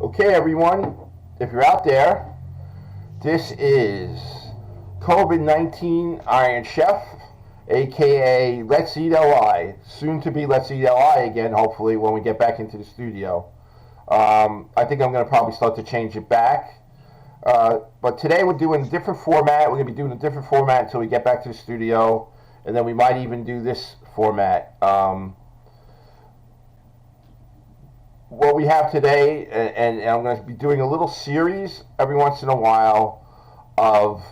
Okay, everyone, if you're out there, this is COVID-19 Iron Chef, aka Let's Eat LI, soon to be Let's Eat LI again, hopefully, when we get back into the studio. I think I'm going to probably start to change it back. But today we're doing a different format. We're going to be doing a different format until we get back to the studio, and then we might even do this format. What we have today, and I'm going to be doing a little series every once in a while of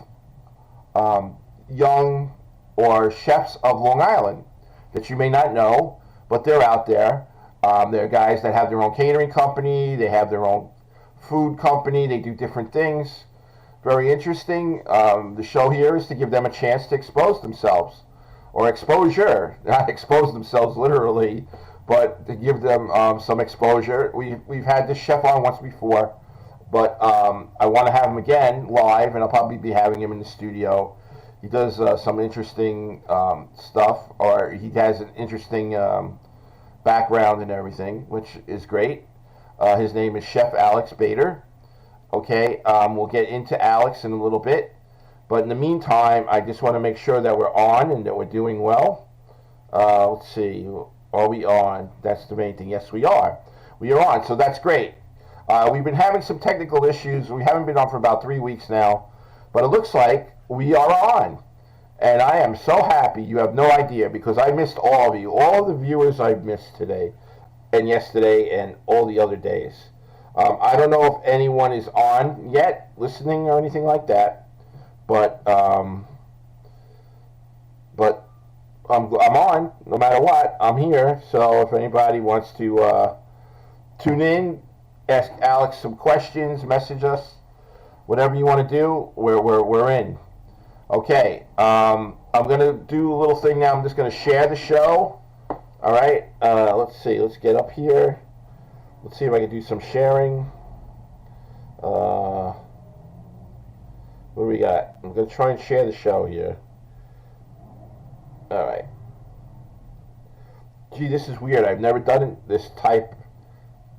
young or chefs of Long Island that you may not know, but they're out there. They're guys that have their own catering company, they have their own food company, they do different things. Very interesting. The show here is to give them a chance to expose themselves, or exposure, not expose themselves literally, but to give them some exposure. We've had this chef on once before, but I want to have him again live, and I'll probably be having him in the studio. He does some interesting stuff, or he has an interesting background and everything, which is great. His name is Chef Alex Bader. Okay, we'll get into Alex in a little bit, but in the meantime, I just want to make sure that we're on and that we're doing well. Let's see. Are we on? That's the main thing. Yes, we are. We are on, so that's great. We've been having some technical issues. We haven't been on for about 3 weeks now, but it looks like we are on. And I am so happy. You have no idea, because I missed all of you. All the viewers I've missed today and yesterday and all the other days. I don't know if anyone is on yet, listening or anything like that, but I'm on, no matter what. I'm here, so if anybody wants to tune in, ask Alex some questions, message us, whatever you want to do, we're in. Okay, I'm going to do a little thing now. I'm just going to share the show. All right, let's see. Let's get up here. Let's see if I can do some sharing. What do we got? I'm going to try and share the show here. All right. Gee, this is weird. I've never done this type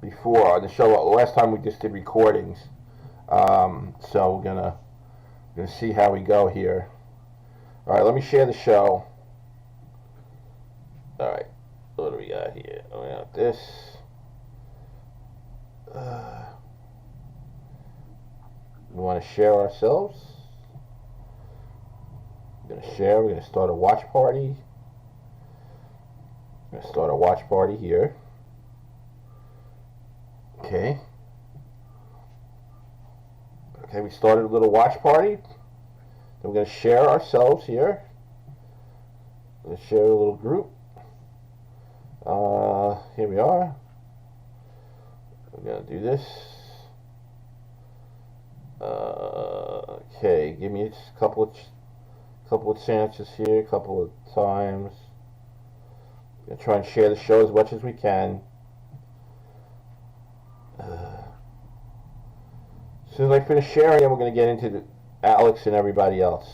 before on the show. The last time we just did recordings. So we're gonna see how we go here. All right, let me share the show. All right, what do we got here? We got this. We want to share ourselves. We're going to share. We're going to start a watch party. We're going to start a watch party here. Okay. Okay, we started a little watch party. Then we're going to share ourselves here. We're going to share a little group. Here we are. We're going to do this. Okay, give me a couple of chances here, a couple of times. I'm going to try and share the show as much as we can. As soon as I finish sharing it, we're going to get into Alex and everybody else.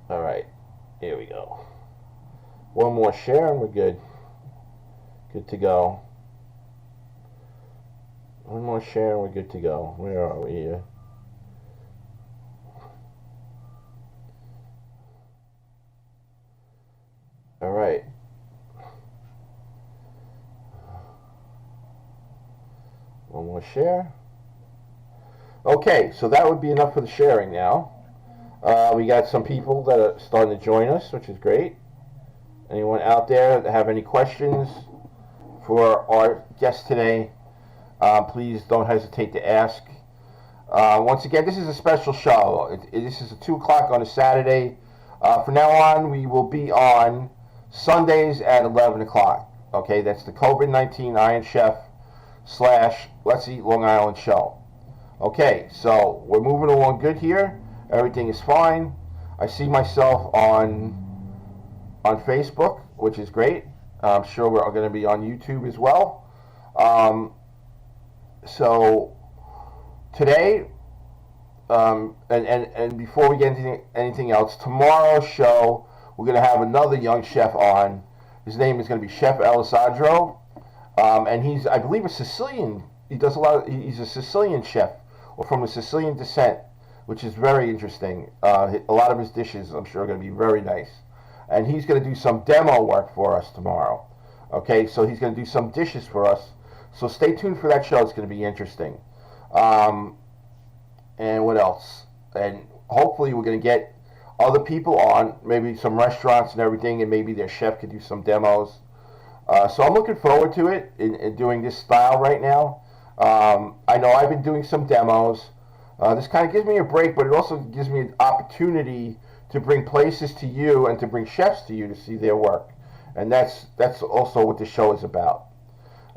Alright, here we go. One more share and we're good. Good to go. One more share and we're good to go. Where are we here? Alright. One more share. Okay, so that would be enough for the sharing now. We got some people that are starting to join us, which is great. Anyone out there that have any questions for our guest today, please don't hesitate to ask. Once again, this is a special show. This is at 2 o'clock on a Saturday. From now on, we will be on Sundays at 11 o'clock. Okay, that's the COVID-19 Iron Chef / Let's Eat Long Island show. Okay, so we're moving along good here. Everything is fine. I see myself on Facebook, which is great. I'm sure we're going to be on YouTube as well. So today, and before we get into anything else, tomorrow's show, we're going to have another young chef on. His name is going to be Chef Alessandro, and he's, I believe, a Sicilian he does a lot. He's a Sicilian chef, or from a Sicilian descent, which is very interesting. A lot of his dishes, I'm sure, are going to be very nice. And he's going to do some demo work for us tomorrow. Okay, so he's going to do some dishes for us. So stay tuned for that show. It's going to be interesting. And what else? And hopefully we're going to get other people on, maybe some restaurants and everything, and maybe their chef could do some demos. So I'm looking forward to it in doing this style right now. I know I've been doing some demos. This kind of gives me a break, but it also gives me an opportunity to bring places to you and to bring chefs to you to see their work. And that's also what the show is about.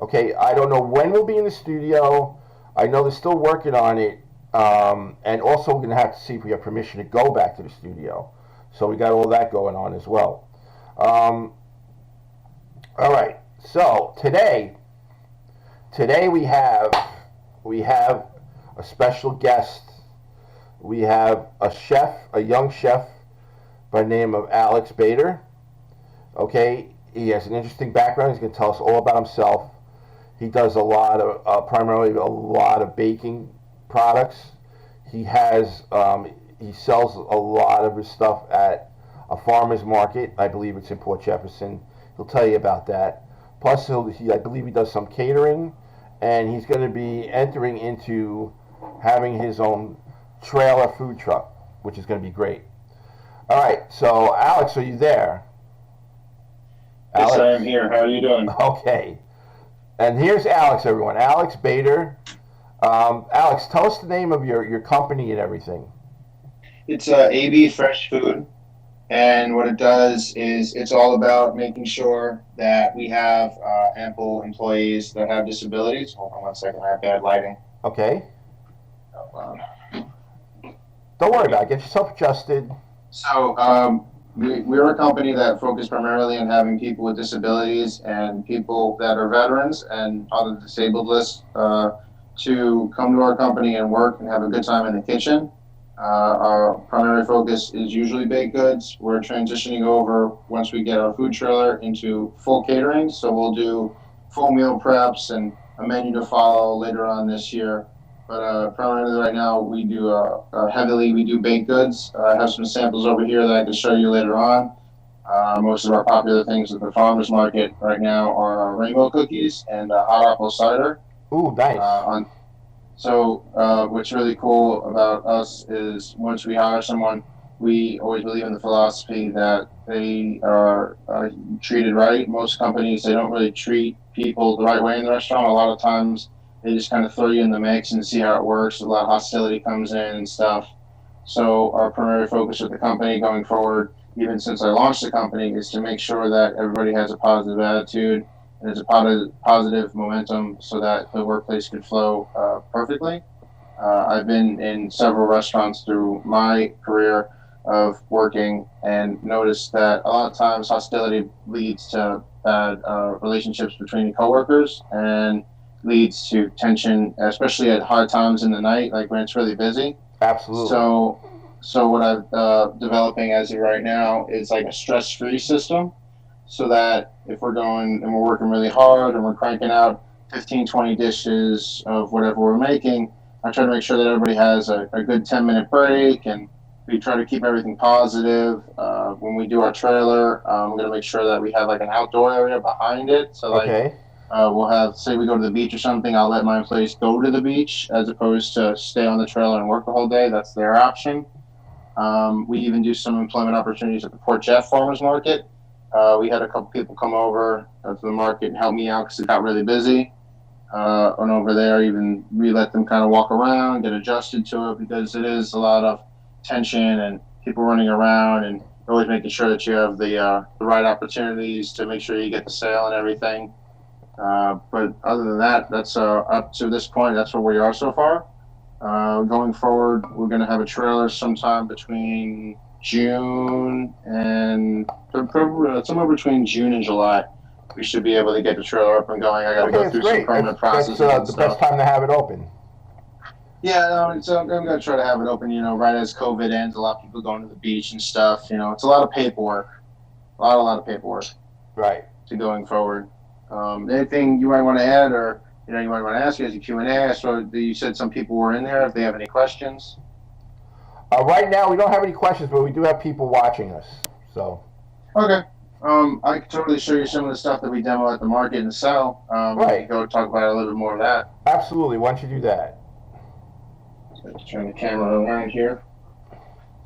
Okay, I don't know when we'll be in the studio. I know they're still working on it. And also we're going to have to see if we have permission to go back to the studio. So we got all that going on as well. All right, so today we have a special guest. We have a chef, a young chef by the name of Alex Bader. Okay, he has an interesting background. He's going to tell us all about himself. He does a lot of, primarily a lot of baking products. He sells a lot of his stuff at a farmer's market. I believe it's in Port Jefferson. He'll tell you about that. Plus, I believe he does some catering, and he's going to be entering into having his own trailer food truck, which is going to be great. All right, so Alex, are you there? Yes, Alex? I am here. How are you doing? Okay. And here's Alex, everyone. Alex Bader. Alex, tell us the name of your company and everything. It's AB Fresh Food, and what it does is it's all about making sure that we have ample employees that have disabilities. Hold on one second, I have bad lighting. Okay. Um, Don't worry about it. Get yourself adjusted. So we're a company that focuses primarily on having people with disabilities and people that are veterans and on the disabled list to come to our company and work and have a good time in the kitchen. Our primary focus is usually baked goods. We're transitioning over, once we get our food trailer, into full catering. So we'll do full meal preps and a menu to follow later on this year. But primarily right now we do we do baked goods. I have some samples over here that I can show you later on. Most of our popular things at the farmers market right now are rainbow cookies and hot apple cider. Ooh, nice. What's really cool about us is once we hire someone, we always believe in the philosophy that they are treated right. Most companies, they don't really treat people the right way in the restaurant. A lot of times they just kind of throw you in the mix and see how it works. A lot of hostility comes in and stuff. So our primary focus with the company going forward, even since I launched the company, is to make sure that everybody has a positive attitude and it's a positive momentum so that the workplace could flow perfectly. I've been in several restaurants through my career of working and noticed that a lot of times hostility leads to bad relationships between coworkers and leads to tension, especially at hard times in the night, like when it's really busy. Absolutely. So what I'm developing as of right now is like a stress-free system, so that if we're going and we're working really hard and we're cranking out 15, 20 dishes of whatever we're making, I try to make sure that everybody has a good 10-minute break, and we try to keep everything positive. When we do our trailer, we're going to make sure that we have like an outdoor area behind it. So okay. We'll have, say we go to the beach or something, I'll let my employees go to the beach as opposed to stay on the trailer and work the whole day. That's their option. We even do some employment opportunities at the Port Jeff Farmers Market. We had a couple people come over to the market and help me out because it got really busy. And over there, even we let them kind of walk around, get adjusted to it, because it is a lot of tension and people running around, and always making sure that you have the right opportunities to make sure you get the sale and everything. But other than that, that's up to this point, that's where we are so far. Going forward, we're going to have a trailer sometime between June and somewhere between June and July. We should be able to get the trailer up and going. I got to go through some permit processes. That's the best time to have it open. Yeah, so I'm going to try to have it open, right as COVID ends. A lot of people going to the beach and stuff. It's a lot of paperwork. A lot of paperwork. Right. To going forward. Anything you might want to add, or you might want to ask as a Q&A. So you said some people were in there. If they have any questions. Right now, we don't have any questions, but we do have people watching us. So. Okay. I can totally show you some of the stuff that we demo at the market and sell. We Right. can go talk about a little bit more of that. Absolutely. Why don't you do that? Let's turn the camera around here.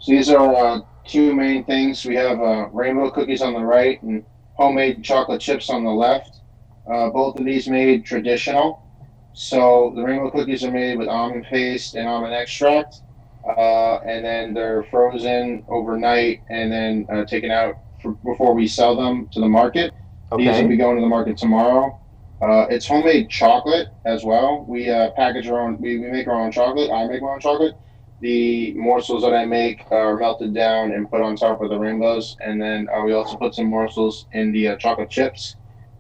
So these are two main things. We have rainbow cookies on the right and homemade chocolate chips on the left. Both of these made traditional. So the rainbow cookies are made with almond paste and almond extract, and then they're frozen overnight and then taken out before we sell them to the market. These will be Okay. going to the market tomorrow. It's homemade chocolate as well. We package our own. We make our own chocolate. I make my own chocolate. The morsels that I make are melted down and put on top of the rainbows, and then we also put some morsels in the chocolate chips.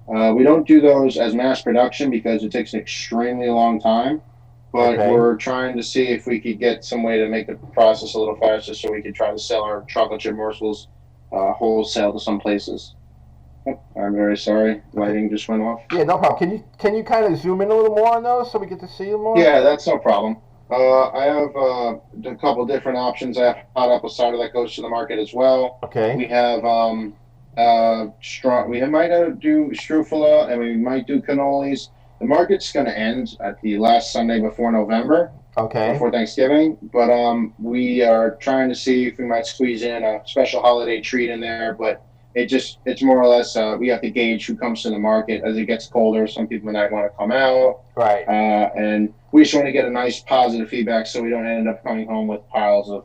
We don't do those as mass production because it takes an extremely long time, but Okay. we're trying to see if we could get some way to make the process a little faster so we could try to sell our chocolate chip morsels wholesale to some places. I'm very sorry. Okay. Lighting just went off. Yeah, no problem. Can you kind of zoom in a little more on those so we get to see them more? Yeah, that's no problem. I have a couple different options. I have hot apple cider that goes to the market as well. Okay. We have strong. We might do strufala and we might do cannolis. The market's going to end at the last Sunday before November, Okay. before Thanksgiving. But we are trying to see if we might squeeze in a special holiday treat in there. But it's more or less we have to gauge who comes to the market as it gets colder. Some people might want to come out, Right. and we just want to get a nice positive feedback so we don't end up coming home with piles of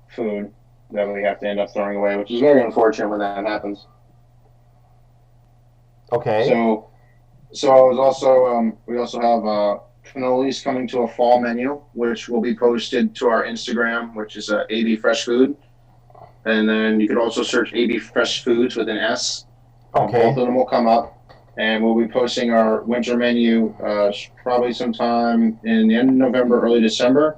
food that we have to end up throwing away, which is very unfortunate when that happens. Okay. So, so I was also we also have cannolis coming to a fall menu, which will be posted to our Instagram, which is AB Fresh Food, and then you could also search AB Fresh Foods with an S. Both Okay. of them will come up, and we'll be posting our winter menu probably sometime in the end of November, early December.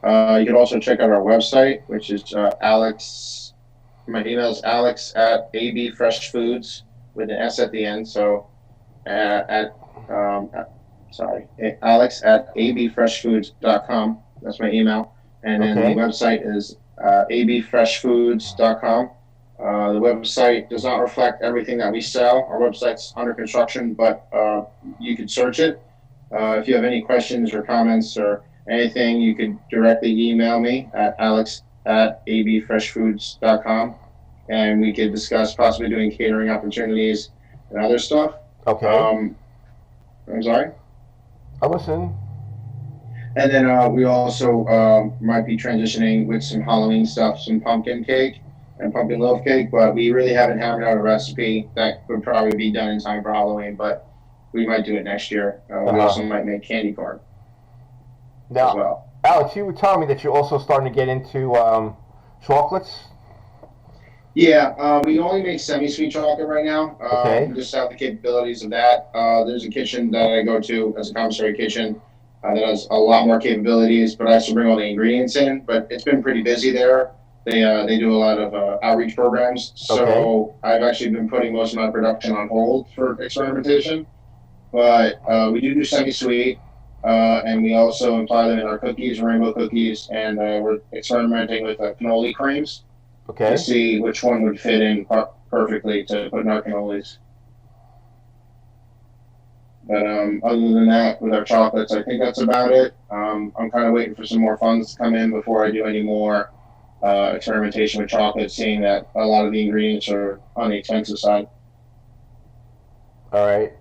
You can also check out our website, which is Alex. My email is alex at abfreshfoods with an S at the end. So at sorry, alex at abfreshfoods.com. That's my email. And then the Okay. website is abfreshfoods.com. The website does not reflect everything that we sell. Our website's under construction, but you can search it. If you have any questions or comments or anything, you can directly email me at alex at abfreshfoods.com, and we could discuss possibly doing catering opportunities and other stuff. Okay. Um, I'm sorry. I listen. And then we also might be transitioning with some Halloween stuff, some pumpkin cake and pumpkin loaf cake, but we really haven't hammered out a recipe that would probably be done in time for Halloween, but we might do it next year. Uh We huh. also might make candy corn as Now, well. Alex, you were telling me that you're also starting to get into chocolates. Yeah, we only make semi-sweet chocolate right now. Okay. We just have the capabilities of that. There's a kitchen that I go to as a commissary kitchen that has a lot more capabilities, but I have to bring all the ingredients in. But it's been pretty busy there. They do a lot of outreach programs, Okay. so I've actually been putting most of my production on hold for experimentation. But we do semi-sweet, and we also apply them in our cookies, rainbow cookies, and we're experimenting with cannoli creams to Okay. see which one would fit in perfectly to put in our cannolis. But other than that, with our chocolates, I think that's about it. I'm kind of waiting for some more funds to come in before I do any more experimentation with chocolate, seeing that a lot of the ingredients are on the expensive side. All right.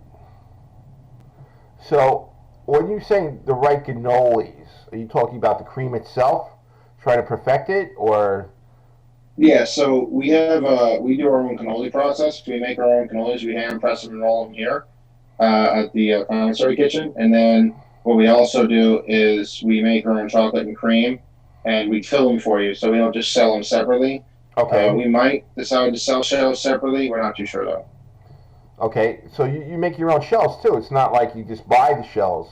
So, when you say the right cannolis, are you talking about the cream itself, trying to perfect it, or? Yeah, so we do our own cannoli process. We make our own cannolis. We hand press them and roll them here at the commissary kitchen, and then what we also do is we make our own chocolate and cream, and we fill them for you. So we don't just sell them separately. Okay. We might decide to sell shells separately. We're not too sure though. Okay. So you make your own shells too. It's not like you just buy the shells.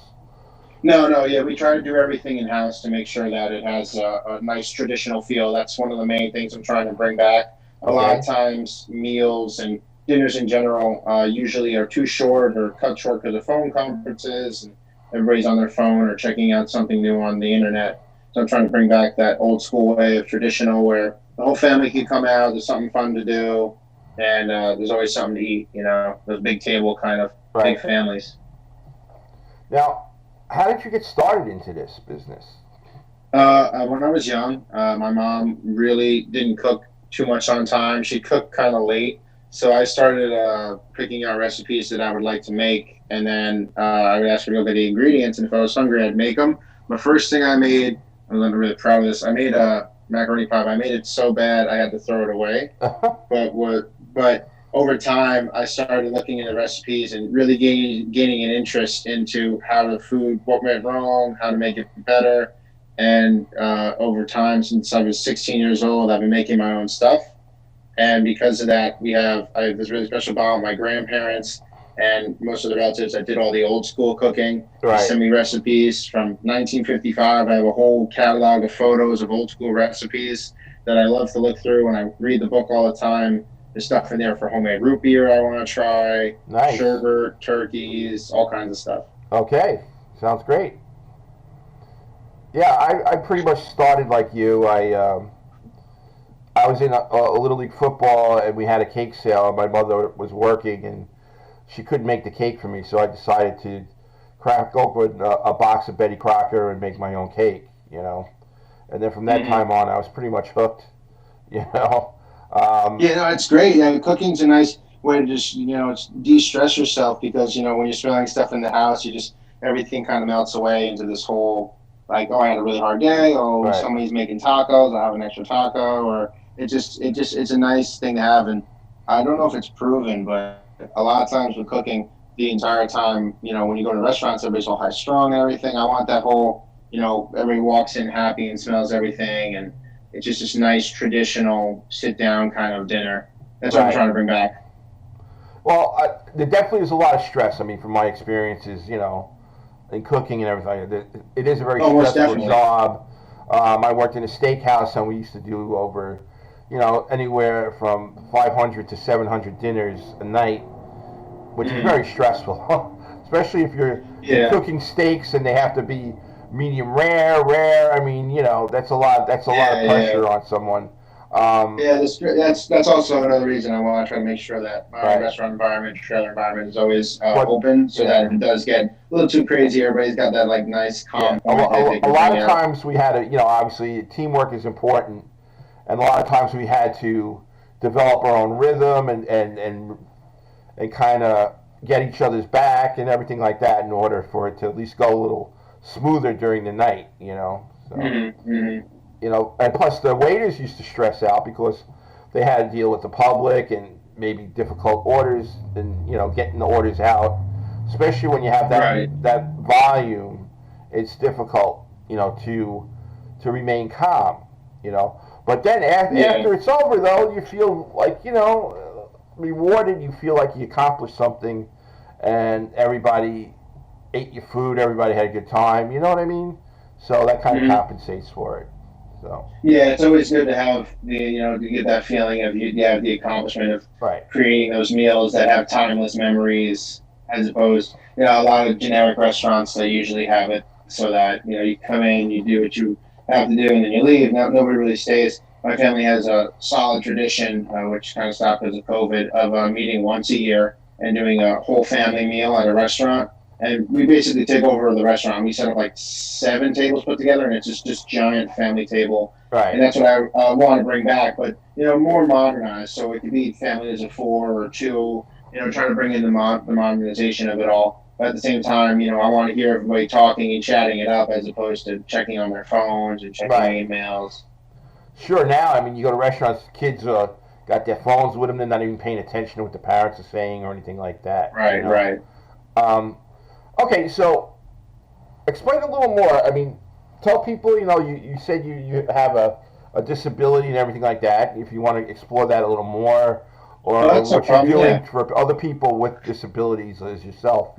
No, no, yeah, we try to do everything in house to make sure that it has a nice traditional feel. That's one of the main things I'm trying to bring back. A lot of Okay. times, meals and dinners in general usually are too short or cut short because of phone conferences and everybody's on their phone or checking out something new on the internet. So I'm trying to bring back that old school way of traditional where the whole family can come out. There's something fun to do, and there's always something to eat. Those big table kind of big Right. families. Now, how did you get started into this business? When I was young, my mom really didn't cook too much on time. She cooked kind of late, so I started picking out recipes that I would like to make, and then I would ask her to go get the ingredients, and if I was hungry, I'd make them. The first thing I made, I'm really proud of this. I made a macaroni pie. I made it so bad I had to throw it away. But over time, I started looking into recipes and really gaining an interest into how the food, what went wrong, how to make it better. And over time, since I was 16 years old, I've been making my own stuff. And because of that, I have this really special bond with my grandparents and most of the relatives that did all the old school cooking. They Right. send me recipes from 1955. I have a whole catalog of photos of old school recipes that I love to look through, and I read the book all the time. There's stuff in there for homemade root beer I want to try, Nice. sherbet, turkeys, all kinds of stuff. Okay. Sounds great. Yeah, I pretty much started like you. I was in a little league football, and we had a cake sale. And my mother was working, and she couldn't make the cake for me, so I decided to crack open a box of Betty Crocker and make my own cake. And then from that Mm-hmm. time on, I was pretty much hooked. You know. Um, Yeah, no, it's great. Yeah, cooking's a nice way to just de-stress yourself because when you're spilling stuff in the house, you just everything kind of melts away into this whole like, oh, I had a really hard day. Oh, right. somebody's making tacos. I have an extra taco, or it's a nice thing to have. And I don't know if it's proven, but a lot of times with cooking, the entire time, when you go to restaurants, everybody's all high strung and everything. I want that whole, everybody walks in happy and smells everything and it's just this nice traditional sit down kind of dinner. That's what I'm Right. trying to bring back. Well, there definitely is a lot of stress. I mean, from my experiences, in cooking and everything, it is a very Oh, most stressful definitely. job. I worked in a steakhouse, and we used to do over, anywhere from 500 to 700 dinners a night, which is Mm. very stressful, especially if you're Yeah, cooking steaks and they have to be medium rare. I mean, that's a lot. That's a lot of yeah, yeah. pressure on someone. Um, Yeah, that's also another reason I want to try to make sure that my right. restaurant environment, trailer environment, is always But open, so that yeah. if it does get a little too crazy, everybody's got that like nice Yeah, calm point that they a can lot bring of out. times we had to, obviously teamwork is important, and a lot of times we had to develop our own rhythm and kind of get each other's back and everything like that in order for it to at least go a little smoother during the night. So, Hmm. and plus the waiters used to stress out because they had to deal with the public and maybe difficult orders and getting the orders out, especially when you have Right. that volume. It's difficult, to remain calm. But then Yeah. after it's over, though, you feel like rewarded. You feel like you accomplished something, and everybody ate your food. Everybody had a good time. You know what I mean? So that kind of Hmm. compensates for it. So Yeah, it's always good to have to get that feeling of you have the accomplishment of right, creating those meals that have timeless memories, as opposed, a lot of generic restaurants they usually have it so that you come in, you do what you have to do, and then you leave. Nobody really stays. My family has a solid tradition, which kind of stopped because of COVID, of meeting once a year and doing a whole family meal at a restaurant, and we basically take over the restaurant. We set up like 7 tables put together, and it's just giant family table. And right. that's what I want to bring back, but more modernized, so it could be families of four or two. Trying to bring in the modernization of it all. But at the same time, I want to hear everybody talking and chatting it up as opposed to checking on their phones and checking Right. emails. Sure. Now, I mean, you go to restaurants, kids got their phones with them. They're not even paying attention to what the parents are saying or anything like that. Right, right. Um, okay, so explain a little more. I mean, tell people. You said you have a disability and everything like that. If you want to explore that a little more, Oh, or that's no what you're problem. doing Yeah. for other people with disabilities as yourself.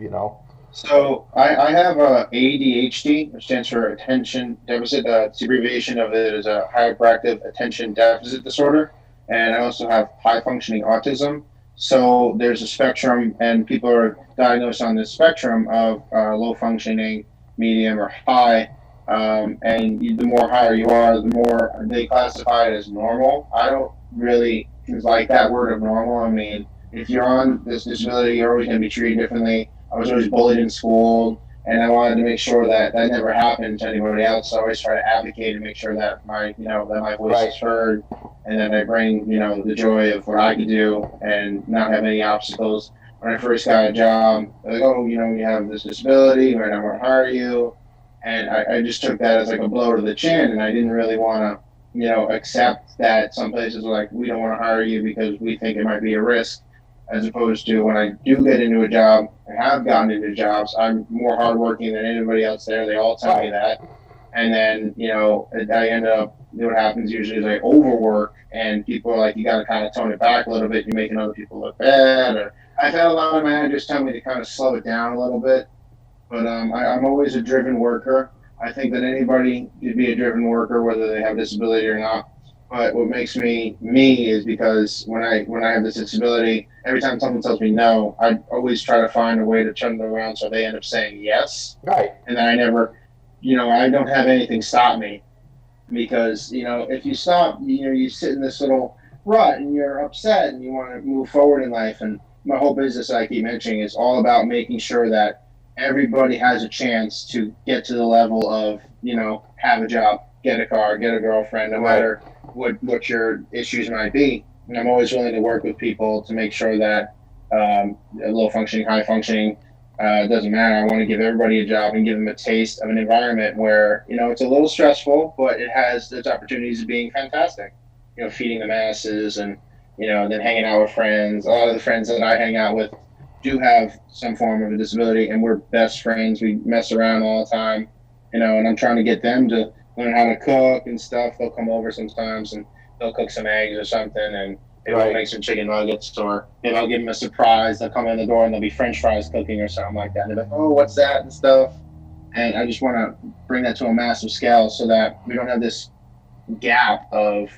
So I have ADHD, which stands for attention deficit. It's the abbreviation of it is a hyperactive attention deficit disorder, and I also have high functioning autism. So there's a spectrum, and people are diagnosed on this spectrum of low functioning, medium, or high. The more higher you are, the more they classify it as normal. I don't really like that word of normal. I mean, if you're on this disability, you're always going to be treated differently. I was always bullied in school, and I wanted to make sure that that never happened to anybody else. So I always try to advocate and make sure that my voice Right. is heard, and then I bring the joy of what I could do and not have any obstacles. When I first got a job, they're like, oh, you have this disability, we're not going to hire you, and I just took that as like a blow to the chin, and I didn't really want to accept that some places are like, we don't want to hire you because we think it might be a risk, as opposed to when I do get into a job and have gotten into jobs, I'm more hardworking than anybody else there. They all tell me that. And then, I end up, what happens usually is I overwork, and people are like, you got to kind of tone it back a little bit. You're making other people look bad. Or I've had a lot of managers tell me to kind of slow it down a little bit. But I'm always a driven worker. I think that anybody could be a driven worker, whether they have disability or not. But what makes me me is because when I have this disability, every time someone tells me no, I always try to find a way to turn it around so they end up saying yes, Right. and then I never, I don't have anything stop me, because if you stop, you sit in this little rut and you're upset and you want to move forward in life. And my whole business, I keep mentioning, is all about making sure that everybody has a chance to get to the level of have a job, get a car, get a girlfriend, no matter what your issues might be. And I'm always willing to work with people to make sure that low functioning, high functioning, doesn't matter. I want to give everybody a job and give them a taste of an environment where it's a little stressful, but it has its opportunities of being fantastic. Feeding the masses, and then hanging out with friends. A lot of the friends that I hang out with do have some form of a disability, and we're best friends. We mess around all the time, and I'm trying to get them to learn how to cook and stuff. They'll come over sometimes and they'll cook some eggs or something, and maybe we'll make some chicken nuggets, or maybe I'll give them a surprise. They'll come in the door and there'll be French fries cooking or something like that. And they're like, oh, what's that and stuff. And I just want to bring that to a massive scale so that we don't have this gap of,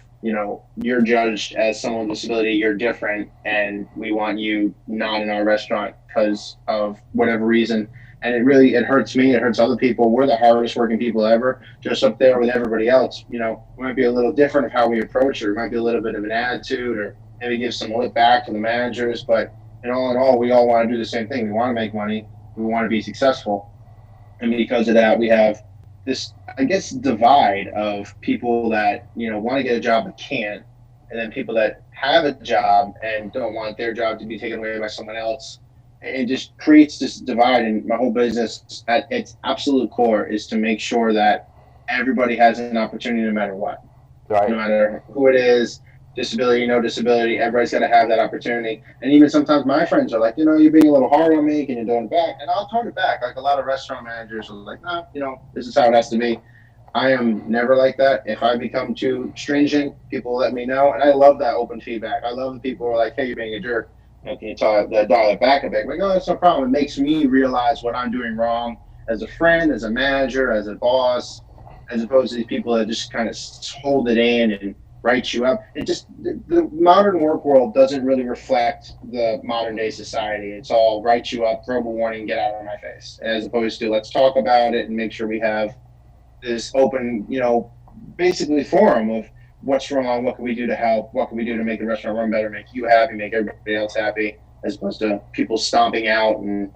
you're judged as someone with disability, you're different, and we want you not in our restaurant because of whatever reason. And it hurts me, it hurts other people. We're the hardest working people ever, just up there with everybody else. It might be a little different of how we approach it. It might be a little bit of an attitude, or maybe give some lip back to the managers. But in all, we all want to do the same thing. We want to make money. We want to be successful. And because of that, we have this, I guess, divide of people that want to get a job but can't, and then people that have a job and don't want their job to be taken away by someone else. It just creates this divide. And my whole business, at its absolute core, is to make sure that everybody has an opportunity, no matter what, Right. no matter who it is, disability, no disability. Everybody's got to have that opportunity. And even sometimes my friends are like, you're being a little hard on me, can you tone it back? And I'll tone it back. Like a lot of restaurant managers are like, no, this is how it has to be. I am never like that. If I become too stringent, people let me know. And I love that open feedback. I love the people who are like, hey, you're being a jerk. Can you dial it back a bit? I'm like, oh, that's no problem. It makes me realize what I'm doing wrong as a friend, as a manager, as a boss, as opposed to these people that just kind of hold it in and write you up. It just, the modern work world doesn't really reflect the modern day society. It's all write you up, verbal warning, get out of my face, as opposed to let's talk about it and make sure we have this open, basically forum of what's wrong, what can we do to help, what can we do to make the restaurant run better, make you happy, make everybody else happy, as opposed to people stomping out. And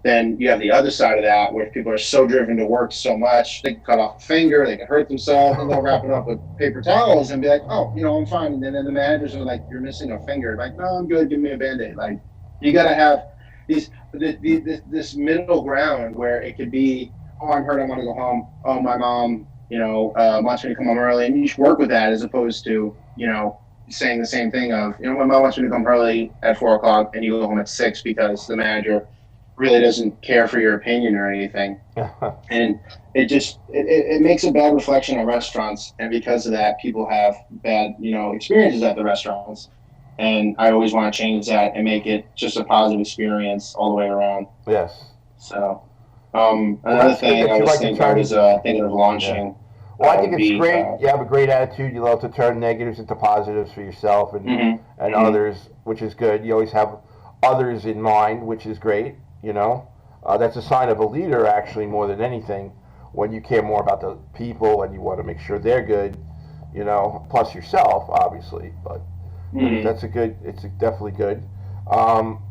then you have the other side of that, where people are so driven to work so much, they can cut off a finger, they can hurt themselves, and they'll wrap it up with paper towels and be like, oh, I'm fine. And then the managers are like, you're missing a finger. Like, no, I'm good, give me a Band-Aid. Like, you got to have this middle ground where it could be, oh, I'm hurt, I want to go home. Oh, my mom, wants me to come home early. And you should work with that, as opposed to, saying the same thing of, my mom wants me to come early at 4 o'clock and you go home at 6 because the manager really doesn't care for your opinion or anything. And it just, it makes a bad reflection on restaurants. And because of that, people have bad, experiences at the restaurants. And I always want to change that and make it just a positive experience all the way around. Yes. So, another thing I was thinking of launching. Yeah. Well, I think would it's be. great. You have a great attitude. You love to turn negatives into positives for yourself and others, which is good. You always have others in mind, which is great. You know, that's a sign of a leader, actually, more than anything. When you care more about the people and you want to make sure they're good, you know, plus yourself, obviously. But that's a good. It's definitely good. Um,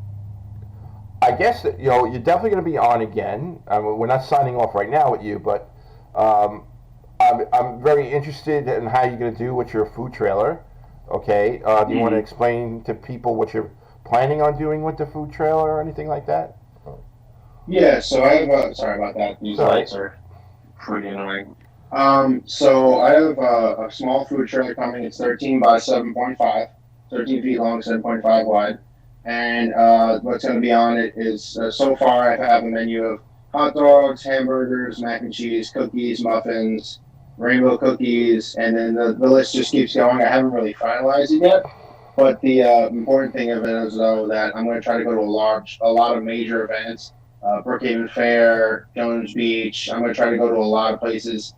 I guess that you're definitely going to be on again. We're not signing off right now with you, but um, I'm very interested in how you're going to do with your food trailer. Okay, do you want to explain to people what you're planning on doing with the food trailer or anything like that? Yeah, so I have. Sorry about that. These Sorry. lights are pretty annoying. So I have a small food trailer coming. It's 13 by 7.5, 13 feet long, 7.5 wide. And what's going to be on it is so far I have a menu of hot dogs, hamburgers, mac and cheese, cookies, muffins, rainbow cookies, and then the list just keeps going. I haven't really finalized it yet. But the important thing of it is, though, that I'm going to try to go to a lot of major events, Brookhaven Fair, Jones Beach. I'm going to try to go to a lot of places.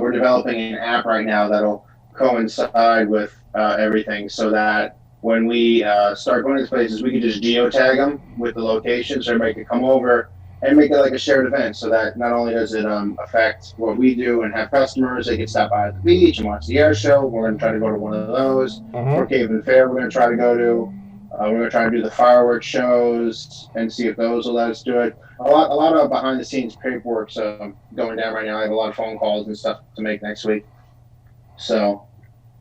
We're developing an app right now that'll coincide with everything, so that when we start going to these places, we can just geotag them with the locations, so everybody can come over and make it like a shared event. So that not only does it affect what we do and have customers, they can stop by at the beach and watch the air show. We're going to try to go to one of those. Brookhaven Fair, we're going to try to go to. We're going to try to do the fireworks shows and see if those will let us do it. A lot of behind the scenes paperwork's going down right now. I have a lot of phone calls and stuff to make next week. So,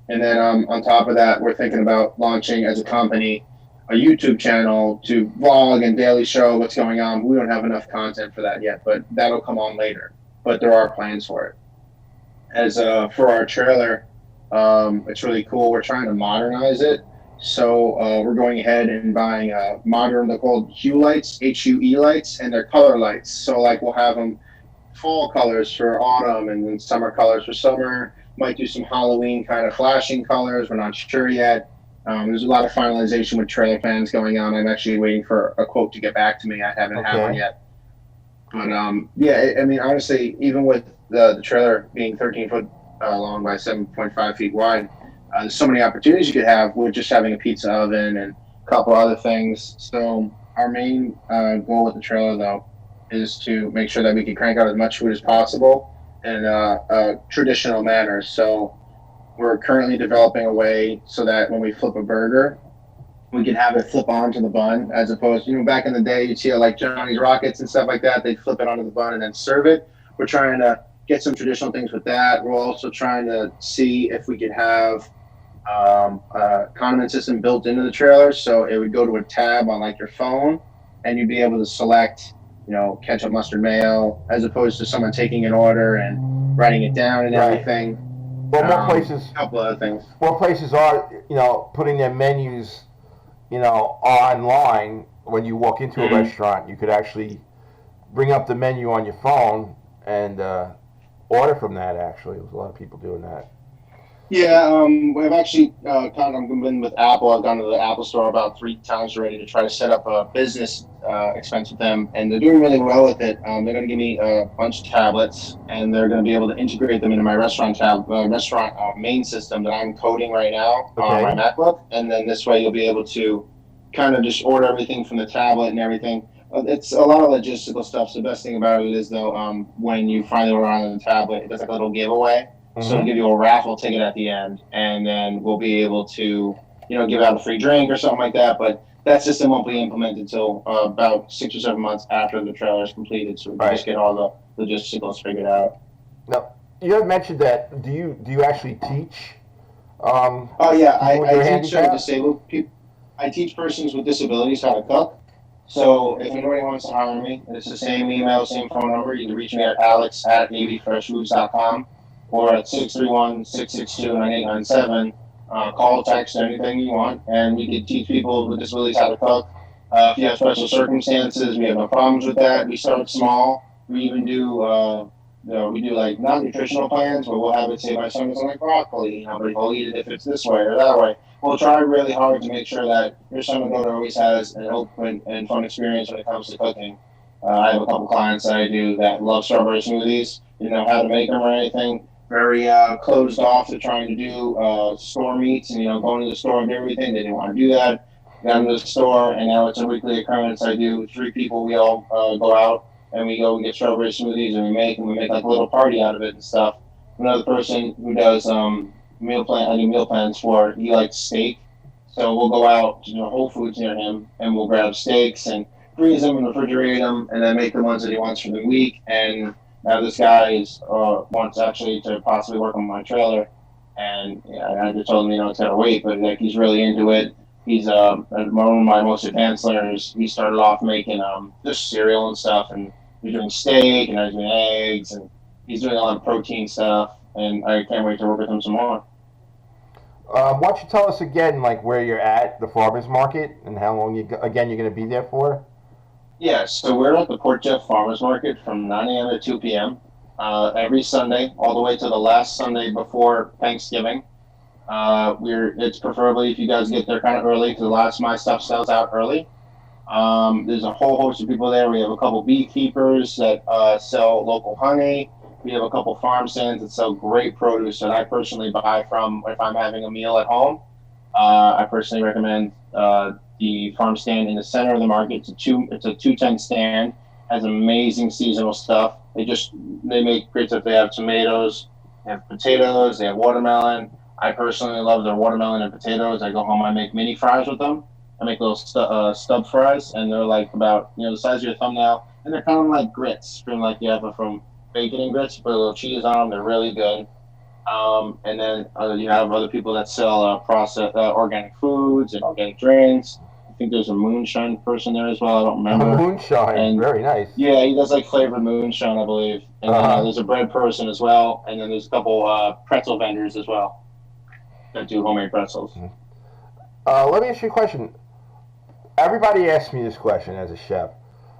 and then on top of that, we're thinking about launching as a company a YouTube channel to vlog and daily show what's going on. We don't have enough content for that yet, but that'll come on later. But there are plans for it. As for our trailer, it's really cool. We're trying to modernize it. So we're going ahead and buying modern, they're called Hue lights, HUE lights, and they're color lights. So like we'll have them fall colors for autumn and then summer colors for summer. Might do some Halloween kind of flashing colors. We're not sure yet. There's a lot of finalization with trailer plans going on. I'm actually waiting for a quote to get back to me. I haven't had one yet. But yeah, I mean, honestly, even with the trailer being 13 foot long by 7.5 feet wide, there's so many opportunities you could have with just having a pizza oven and a couple other things. So our main goal with the trailer, though, is to make sure that we can crank out as much food as possible in a traditional manner. So we're currently developing a way so that when we flip a burger, we can have it flip onto the bun, as opposed to, back in the day, you'd see like Johnny's Rockets and stuff like that. They'd flip it onto the bun and then serve it. We're trying to get some traditional things with that. We're also trying to see if we could have a condiment system built into the trailer, so it would go to a tab on like your phone, and you'd be able to select, ketchup, mustard, mayo, as opposed to someone taking an order and writing it down and everything. Well, more places, a couple other things. More places are, putting their menus, online. When you walk into a restaurant, you could actually bring up the menu on your phone and order from that. Actually, there's a lot of people doing that. Yeah, we've actually kind of been with Apple. I've gone to the Apple store about 3 times already to try to set up a business expense with them, and they're doing really well with it. They're going to give me a bunch of tablets, and they're going to be able to integrate them into my restaurant main system that I'm coding right now on my MacBook, and then this way you'll be able to kind of just order everything from the tablet and everything. It's a lot of logistical stuff. So the best thing about it is, though, when you finally order on the tablet, it does like a little giveaway. So we'll give you a raffle ticket at the end, and then we'll be able to, give out a free drink or something like that. But that system won't be implemented until about 6 or 7 months after the trailer is completed. So we can just get all the logisticals figured out. Now, you had mentioned that. Do you actually teach? Oh yeah, I teach disabled people. I teach persons with disabilities how to cook. So if anybody wants to hire me, it's the same email, same phone number. You can reach me at alex@abfreshfoods.com. or at 631-662-9897. Call, text, anything you want, and we can teach people with disabilities how to cook. If you have special circumstances, we have no problems with that. We start small. We even do, we do like not nutritional plans, but we'll have it say my son doesn't like broccoli, but he'll eat it if it's this way or that way. We'll try really hard to make sure that your son or daughter always has an open and fun experience when it comes to cooking. I have a couple clients that I do that love strawberry smoothies. You know how to make them or anything. very closed off to trying to do store meets and going to the store and do everything. They didn't want to do that. Got into the store, and now it's a weekly occurrence. I do three people. We all go out and we go and get strawberry smoothies, and we make like a little party out of it and stuff. Another person who does meal plan. I do meal plans for. He likes steak, so we'll go out to Whole Foods near him, and we'll grab steaks and freeze them and refrigerate them, and then make the ones that he wants for the week. And now this guy is wants actually to possibly work on my trailer, and I just told him it's gotta wait, but like he's really into it. He's one of my most advanced learners. He started off making just cereal and stuff, and he's doing steak and he's doing eggs, and he's doing a lot of protein stuff. And I can't wait to work with him some more. Why don't you tell us again, like where you're at the farmers market and how long again you're going to be there for? Yeah, so we're at the Port Jeff Farmers Market from 9 a.m. to 2 p.m. Every Sunday, all the way to the last Sunday before Thanksgiving. It's preferably if you guys get there kind of early because a lot of my stuff sells out early. There's a whole host of people there. We have a couple beekeepers that sell local honey. We have a couple farm stands that sell great produce that I personally buy from if I'm having a meal at home. I personally recommend the farm stand in the center of the market. It's a 210 stand. Has amazing seasonal stuff. They make great stuff. They have tomatoes, they have potatoes, they have watermelon. I personally love their watermelon and potatoes. I go home, I make mini fries with them. I make little stub fries, and they're like about the size of your thumbnail, and they're kind of like grits, from like you have from bacon and grits. You put a little cheese on them. They're really good. And then you have other people that sell processed organic foods and organic drinks. I think there's a moonshine person there as well. I don't remember. Moonshine, And very nice. yeah, he does like flavored moonshine, I believe. And then there's a bread person as well. And then there's a couple pretzel vendors as well that do homemade pretzels. Let me ask you a question. Everybody asks me this question as a chef.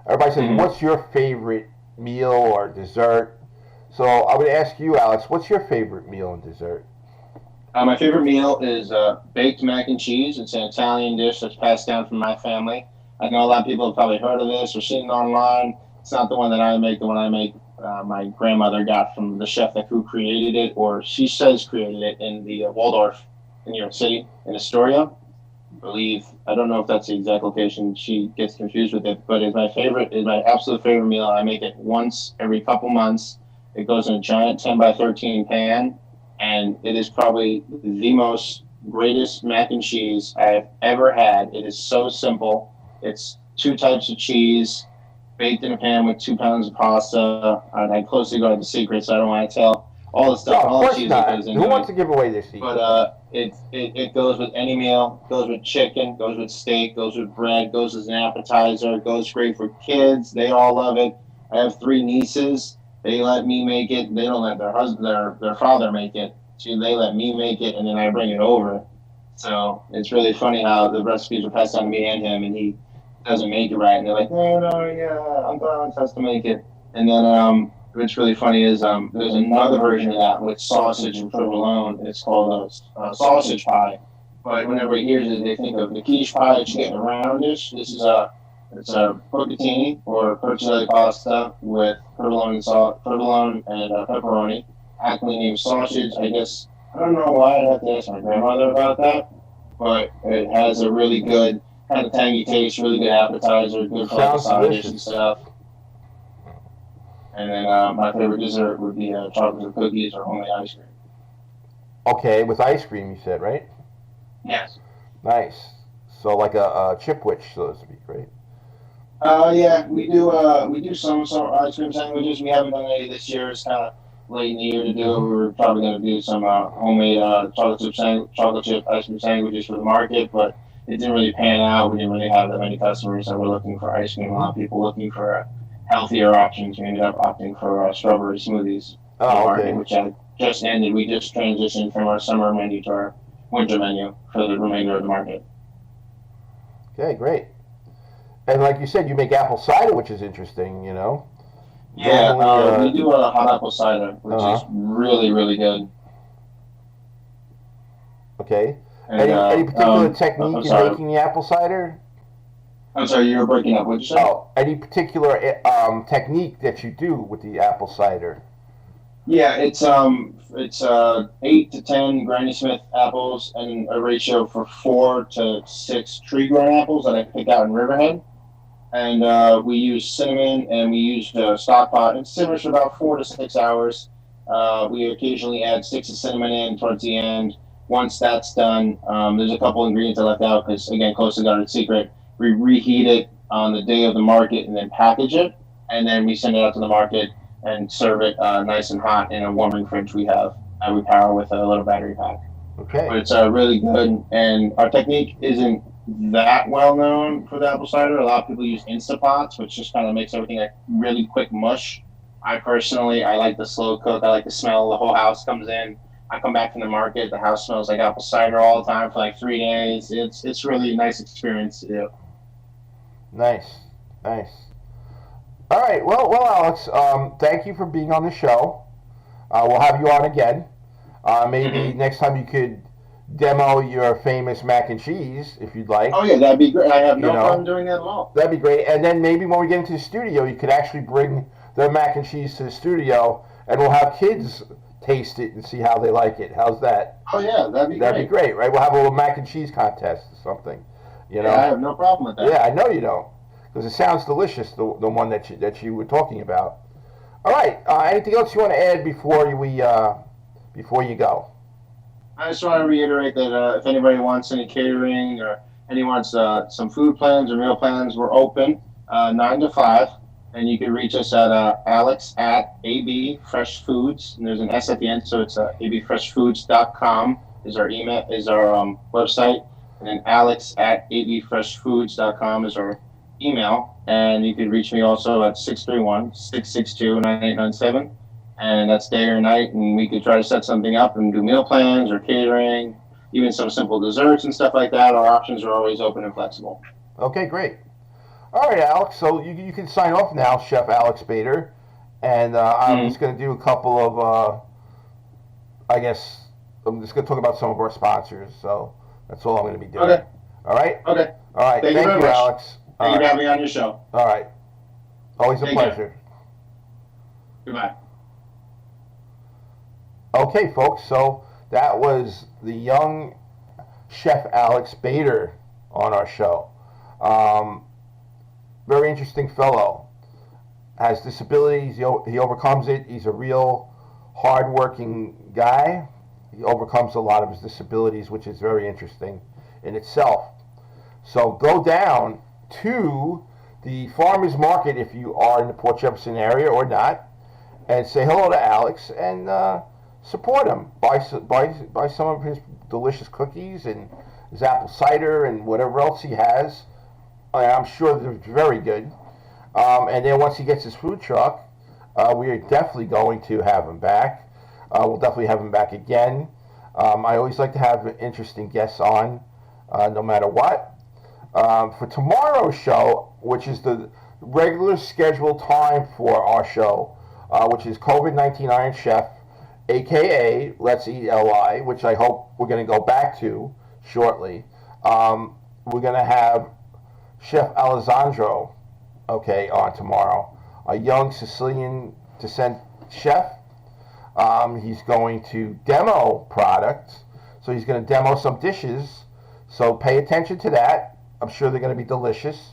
Everybody says, "What's your favorite meal or dessert?" So I would ask you, Alex, what's your favorite meal and dessert? My favorite meal is baked mac and cheese. It's an Italian dish that's passed down from my family. I know a lot of people have probably heard of this or seen it online. It's not the one that I make. The one I make, my grandmother got from the chef who created it, or she says created it in the Waldorf in New York City, in Astoria. I don't know if that's the exact location. She gets confused with it, but it's my favorite. Is my absolute favorite meal. I make it once every couple months. It goes in a giant 10 by 13 pan, and it is probably the most greatest mac and cheese I've ever had. It is so simple. It's two types of cheese baked in a pan with 2 pounds of pasta. And I closely guard the secret, so I don't want to tell all the stuff, all the cheese that goes into it. Who wants to give away this secret? But it goes with any meal. Goes with chicken. Goes with steak. Goes with bread. Goes as an appetizer. Goes great for kids. They all love it. I have 3 nieces. They let me make it. They don't let their father make it. So they let me make it, and then I bring it over. So it's really funny how the recipes are passed on to me and him, and he doesn't make it right, and they're like, no, yeah, Uncle Alex has to make it. And then what's really funny is there's another version of that with sausage and provolone. It's called a sausage pie. But whenever he hears it, they think of the quiche pie that you get in a round dish. It's a bucatini or petrocelli pasta with provolone and pepperoni. Aptly named sausage. I guess I don't know why I have to ask my grandmother about that, but it has a really good kind of tangy taste, really good appetizer, good for like side dish and stuff. And then my favorite dessert would be chocolate chip cookies or homemade ice cream. Okay, with ice cream, you said, right? Yes. Nice. So like a chipwich, so to speak, right? Yeah, we do some ice cream sandwiches. We haven't done any this year. It's kind of late in the year to do it. We were probably going to do some homemade chocolate chip ice cream sandwiches for the market, but it didn't really pan out. We didn't really have that many customers that were looking for ice cream. A lot of people looking for healthier options. We ended up opting for strawberry smoothies market, which just ended. We just transitioned from our summer menu to our winter menu for the remainder of the market. Okay, great. And like you said, you make apple cider, which is interesting, Yeah, we do a hot apple cider, which is really, really good. Okay. And, any particular technique in making the apple cider? I'm sorry, you were breaking up. What'd you say? Oh, any particular technique that you do with the apple cider? Yeah, it's 8 to 10 Granny Smith apples and a ratio for 4 to 6 tree grown apples that I pick out in Riverhead. And we use cinnamon and we use stock pot. It simmers for about 4 to 6 hours. We occasionally add sticks of cinnamon in towards the end. Once that's done, there's a couple ingredients I left out because, again, close to guarded secret. We reheat it on the day of the market and then package it, and then we send it out to the market and serve it nice and hot in a warming fridge we have. We power with a little battery pack, but Okay. it's really good. And our technique isn't that well known for the apple cider. A lot of people use Instapots, which just kind of makes everything a really quick mush. I personally, I like the slow cook. I like the smell. The whole house comes in. I come back from the market. The house smells like apple cider all the time for like 3 days. It's really a nice experience to do. Nice. Nice. All right. Well, Alex. Thank you for being on the show. We'll have you on again. Maybe Hmm. next time you could demo your famous mac and cheese if you'd like. Oh yeah, that'd be great. I have You no problem know, doing that at all. that'd be great. And then maybe when we get into the studio, you could actually bring the mac and cheese to the studio, and we'll have kids taste it and see how they like it. How's that? Oh yeah, that'd be That'd be great. great, right? We'll have a little mac and cheese contest or something. You Yeah, I know? have no problem with that. Yeah, I know you don't, because it sounds delicious. The one that you were talking about. All right. Anything else you want to add before you go? I just want to reiterate that if anybody wants any catering or anyone wants some food plans or meal plans, we're open 9 to 5, and you can reach us at Alex at AB Fresh Foods, and there's an S at the end, so it's abfreshfoods.com is our email is our website, and then Alex at abfreshfoods.com is our email, and you can reach me also at 631-662-9897, and that's day or night, and we could try to set something up and do meal plans or catering, even some simple desserts and stuff like that. Our options are always open and flexible. Okay, great. All right, Alex. So you can sign off now, Chef Alex Bader, and I'm just Mm-hmm. going to do a couple of I guess I'm just going to talk about some of our sponsors. So that's all I'm going to be doing. Okay. All right. Okay. All right. Thank you Thank very you, much. Alex. Thank All you for right. having me on your show. All right. Always a Take care. pleasure. Goodbye. Okay, folks. So that was the young Chef Alex Bader on our show. Um, Very interesting fellow. Has disabilities. He overcomes it. He's a real hardworking guy. He overcomes a lot of his disabilities, which is very interesting in itself. So go down to the farmers market if you are in the Port Jefferson area or not, and say hello to Alex and support him. Buy some of his delicious cookies and his apple cider and whatever else he has. I'm sure they're very good. And then once he gets his food truck, we are definitely going to have him back. We'll definitely have him back again. I always like to have interesting guests on, no matter what. For tomorrow's show, which is the regular scheduled time for our show, which is COVID-19 Iron Chef, aka Let's Eat LI, which I hope we're going to go back to shortly. We're going to have Chef Alessandro, okay, on tomorrow, a young Sicilian descent chef. He's going to demo products, so he's going to demo some dishes. So pay attention to that. I'm sure they're going to be delicious.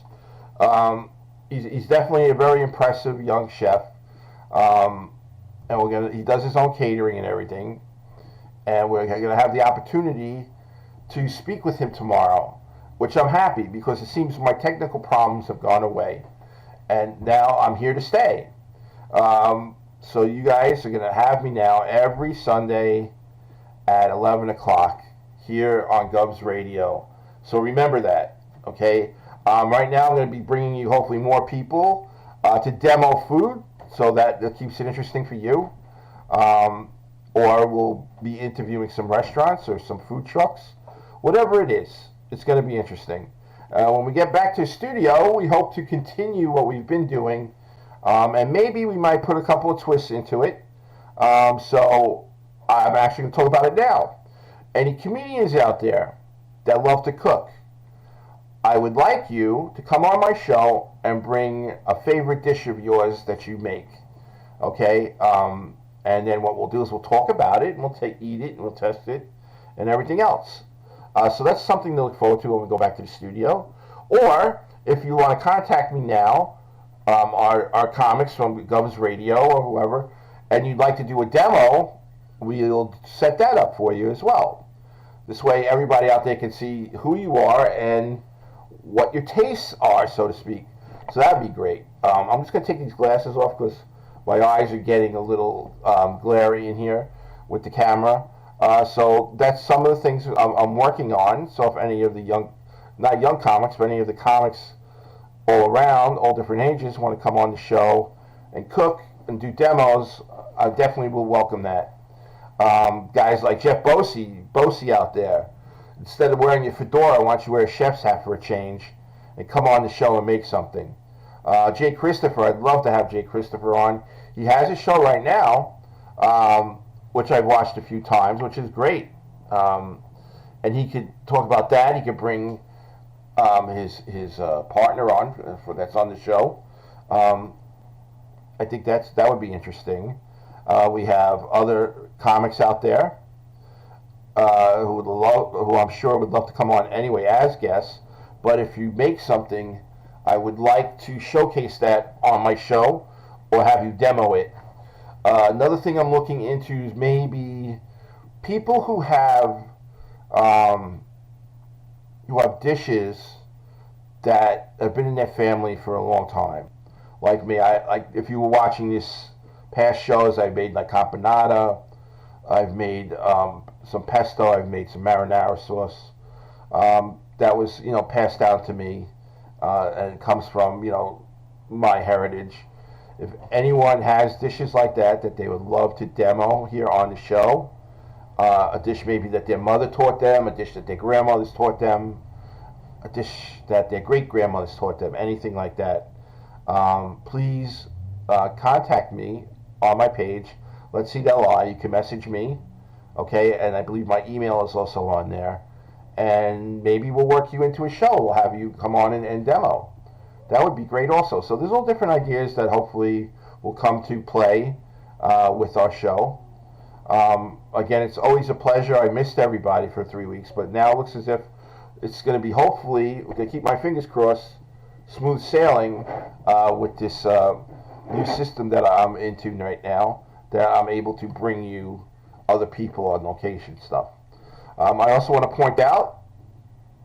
He's definitely a very impressive young chef, and he does his own catering and everything. And we're going to have the opportunity to speak with him tomorrow, which I'm happy because it seems my technical problems have gone away, and now I'm here to stay. So you guys are going to have me now every Sunday at 11 o'clock here on Govsradio. So remember that, okay? Right now I'm going to be bringing you hopefully more people to demo food, so that keeps it interesting for you. Um, or we'll be interviewing some restaurants or some food trucks. Whatever it is, it's going to be interesting. When we get back to the studio, we hope to continue what we've been doing, and maybe we might put a couple of twists into it. So I'm actually going to talk about it now. Any comedians out there that love to cook, I would like you to come on my show and bring a favorite dish of yours that you make. Okay? And then what we'll do is we'll talk about it, and eat it, and we'll test it, and everything else. So that's something to look forward to when we go back to the studio. Or if you want to contact me now, our comics from Govsradio or whoever, and you'd like to do a demo, we'll set that up for you as well. This way everybody out there can see who you are and what your tastes are, so to speak. So that would be great. I'm just going to take these glasses off because my eyes are getting a little glary in here with the camera. So that's some of the things I'm working on. So if any of the not young comics, but any of the comics all around, all different ages, want to come on the show and cook and do demos, I definitely will welcome that. Guys like Jeff Bosey out there, instead of wearing your fedora, I want you to wear a chef's hat for a change and come on the show and make something. Jay Christopher, I'd love to have Jay Christopher on. He has a show right now, which I've watched a few times, which is great. And he could talk about that. He could bring his partner on that's on the show. I think that would be interesting. We have other comics out there who I'm sure would love to come on anyway as guests. But if you make something, I would like to showcase that on my show or have you demo it. Another thing I'm looking into is maybe people who have dishes that have been in their family for a long time. Like me, if you were watching this past shows, I've made like campanata, I've made some pesto, I've made some marinara sauce. That was, passed down to me, and it comes from, my heritage. If anyone has dishes like that they would love to demo here on the show, a dish maybe that their mother taught them, a dish that their grandmothers taught them, a dish that their great-grandmothers taught them, anything like that, please contact me on my page. Let's See That Lie. You can message me, okay? And I believe my email is also on there. And maybe we'll work you into a show. We'll have you come on and demo. That would be great also. So there's all different ideas that hopefully will come to play with our show. Again, it's always a pleasure. I missed everybody for 3 weeks, but now it looks as if it's going to be, hopefully, we're going to keep my fingers crossed, smooth sailing with this new system that I'm into right now, that I'm able to bring you other people on location stuff. I also want to point out,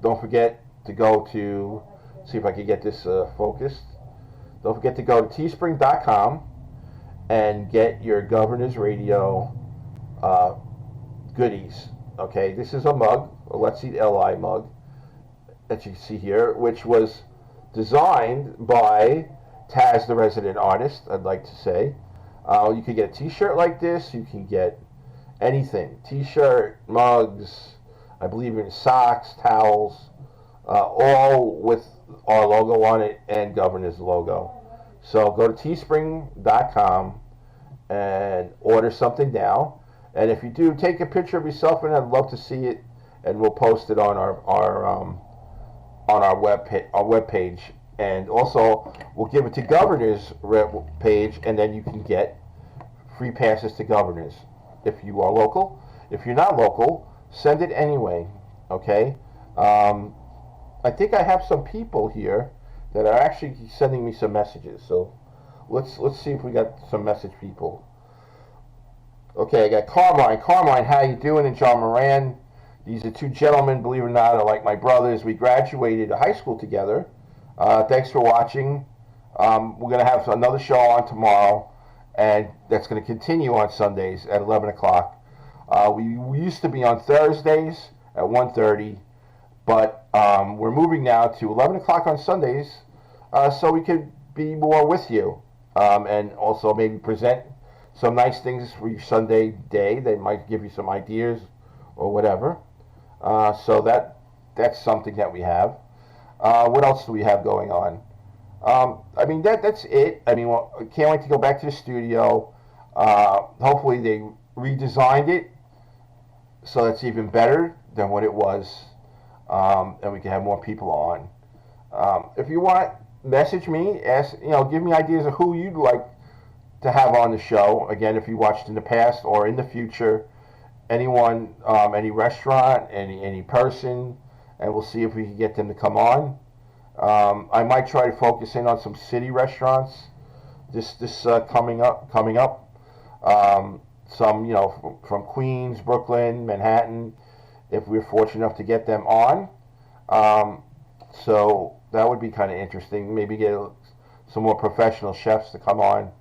don't forget to go to, see if I can get this focused. Don't forget to go to teespring.com and get your Governor's Radio goodies. Okay, this is a mug, a Let's Eat LI mug, that you see here, which was designed by Taz, the resident artist, I'd like to say. You can get a t-shirt like this, you can get anything, t-shirt, mugs, I believe in socks, towels, all with our logo on it and Governor's logo. So go to teespring.com and order something now. And if you do, take a picture of yourself, and I'd love to see it, and we'll post it on our web page. And also, we'll give it to Governor's page, and then you can get free passes to Governor's if you are local. If you're not local, send it anyway. Okay. I think I have some people here that are actually sending me some messages. So let's see if we got some message people. Okay, I got Carmine. Carmine, how you doing? And John Moran. These are two gentlemen, believe it or not, are like my brothers. We graduated high school together. Thanks for watching. We're going to have another show on tomorrow, and that's going to continue on Sundays at 11 o'clock. We used to be on Thursdays at 1:30, but we're moving now to 11 o'clock on Sundays, so we could be more with you, and also maybe present some nice things for your Sunday day. They might give you some ideas or whatever. So that's something that we have. What else do we have going on? I mean, that's it. I mean, I can't wait to go back to the studio. Hopefully they redesigned it so it's even better than what it was, and we can have more people on. If you want, message me. Ask, give me ideas of who you'd like to have on the show. Again, if you watched in the past or in the future, anyone, any restaurant, any person, and we'll see if we can get them to come on. I might try to focus in on some city restaurants. This coming up. Some from Queens, Brooklyn, Manhattan, if we're fortunate enough to get them on. So that would be kind of interesting. Maybe get some more professional chefs to come on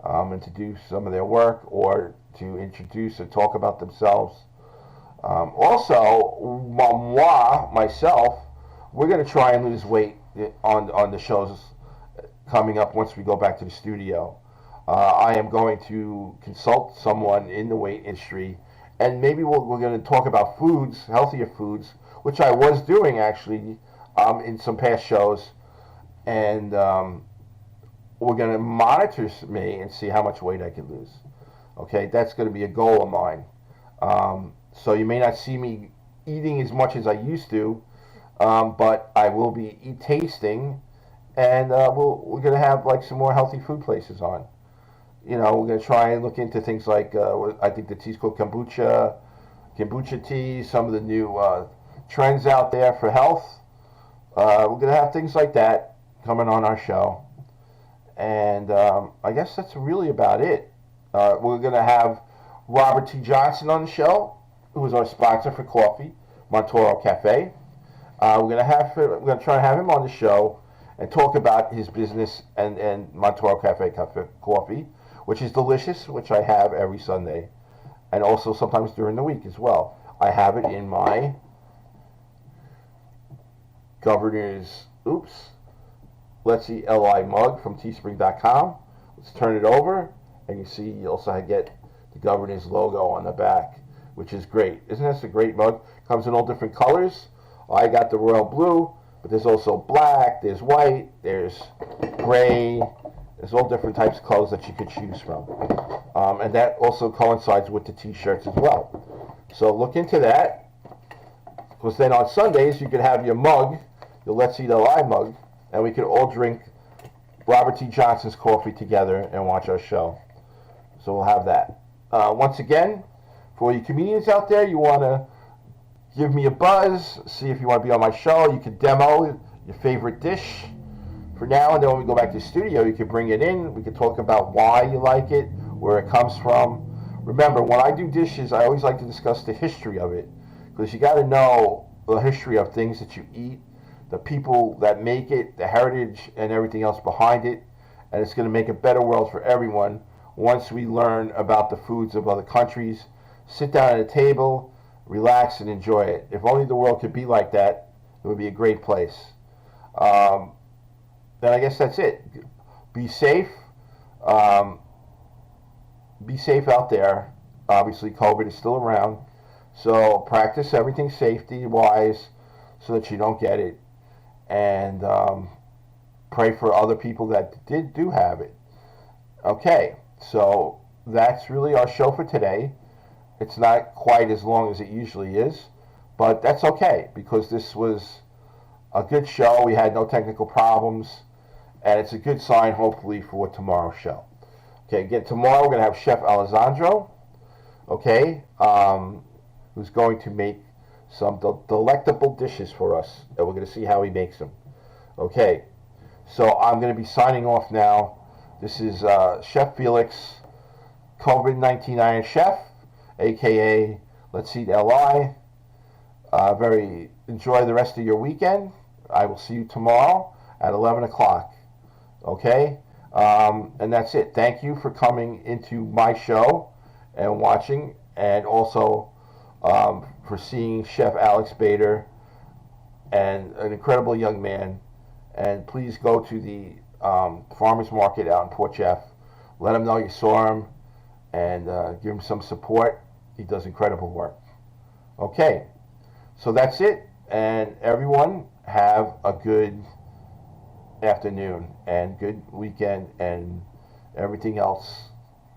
and to do some of their work or to introduce or talk about themselves. Also, myself, we're going to try and lose weight on the shows coming up once we go back to the studio. I am going to consult someone in the weight industry, and maybe we're going to talk about foods, healthier foods, which I was doing actually in some past shows, and we're going to monitor me and see how much weight I can lose. Okay, that's going to be a goal of mine. So you may not see me eating as much as I used to, but I will be tasting, and we're going to have like some more healthy food places on. We're going to try and look into things like, I think the tea's called kombucha tea, some of the new trends out there for health. We're going to have things like that coming on our show. And I guess that's really about it. We're going to have Robert T. Johnson on the show, who is our sponsor for coffee, Montoro Cafe. We're going to try to have him on the show and talk about his business and Montoro Cafe coffee, which is delicious, which I have every Sunday, and also sometimes during the week as well. I have it in my Governor's, Let's See LI mug from teespring.com. Let's turn it over, and you also get the Governor's logo on the back, which is great. Isn't this a great mug? Comes in all different colors. I got the royal blue, but there's also black, there's white, there's gray. There's all different types of colors that you could choose from. And that also coincides with the t-shirts as well. So look into that. Because then on Sundays, you could have your mug, your Let's Eat Alive mug, and we could all drink Robert T. Johnson's coffee together and watch our show. So we'll have that. Once again, for you comedians out there, you want to give me a buzz, see if you want to be on my show. You could demo your favorite dish for now, and then when we go back to the studio, you can bring it in. We can talk about why you like it, where it comes from. Remember, when I do dishes, I always like to discuss the history of it, because you got to know the history of things that you eat, the people that make it, the heritage, and everything else behind it, and it's going to make a better world for everyone once we learn about the foods of other countries. Sit down at a table, relax, and enjoy it. If only the world could be like that, it would be a great place. Then I guess that's it. Be safe. Be safe out there. Obviously, COVID is still around. So practice everything safety-wise so that you don't get it. And pray for other people that do have it. Okay, so that's really our show for today. It's not quite as long as it usually is, but that's okay, because this was a good show. We had no technical problems, and it's a good sign, hopefully, for tomorrow's show. Okay, again, tomorrow we're going to have Chef Alessandro, who's going to make some delectable dishes for us, and we're going to see how he makes them. Okay, so I'm going to be signing off now. This is Chef Felix, COVID-19 Iron Chef, a.k.a. Let's Eat LI. Enjoy the rest of your weekend. I will see you tomorrow at 11 o'clock. Okay? And that's it. Thank you for coming into my show and watching, and also for seeing Chef Alex Bader, and an incredible young man. And please go to the farmers market out in Port Jeff. Let him know you saw him, and give him some support. He does incredible work. Okay, so that's it. And everyone, have a good afternoon and good weekend and everything else